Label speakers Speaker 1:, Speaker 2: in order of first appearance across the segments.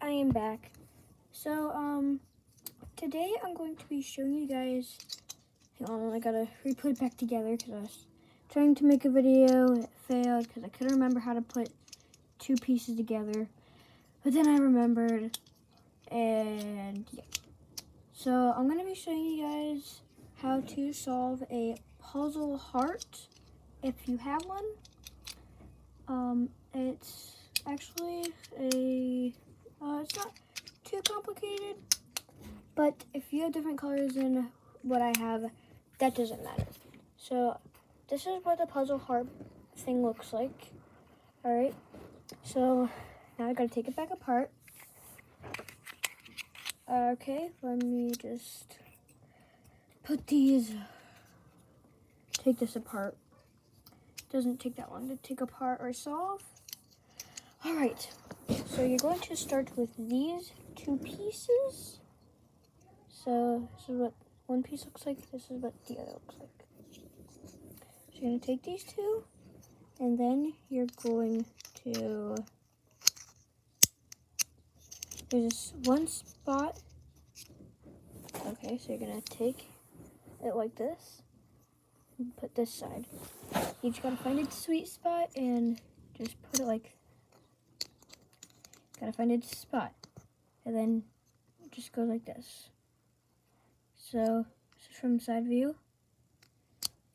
Speaker 1: I am back. So, today I'm going to be showing you guys, hang on, I gotta re-put it back together because I was trying to make a video, it failed because I couldn't remember how to put two pieces together, but then I remembered, and yeah. So, I'm gonna be showing you guys how to solve a puzzle heart, if you have one. It's actually it's not too complicated, but if you have different colors than what I have, that doesn't matter. So this is what the puzzle heart thing looks like. All right, so now I gotta take it back apart. Okay, let me just take this apart. Doesn't take that long to take apart or solve. All right, so you're going to start with these two pieces. So this is what one piece looks like. This is what the other looks like. So you're going to take these two, and then you're going to, there's this one spot. Okay, so you're going to take it like this and put this side. You just got to find its sweet spot and just put it like, got to find its spot. And then just go like this. So this is from side view.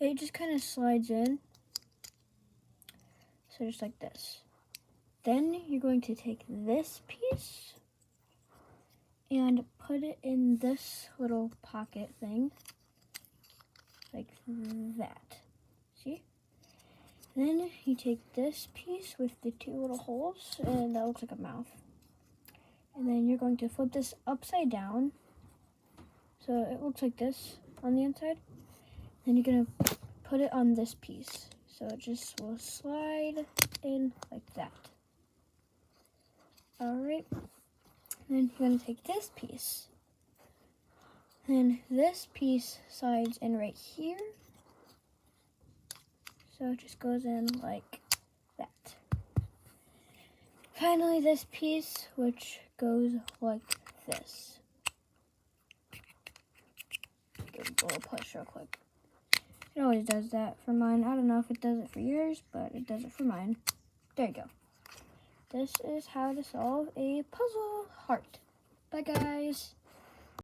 Speaker 1: It just kind of slides in. So just like this. Then you're going to take this piece and put it in this little pocket thing. Like that. See? Then you take this piece with the two little holes, and that looks like a mouth. And then you're going to flip this upside down. So it looks like this on the inside. Then you're going to put it on this piece. So it just will slide in like that. Alright. Then you're going to take this piece. Then this piece slides in right here. So it just goes in like that. Finally, this piece, which goes like this. Give it a little push real quick. It always does that for mine. I don't know if it does it for yours, but it does it for mine. There you go. This is how to solve a puzzle heart. Bye, guys.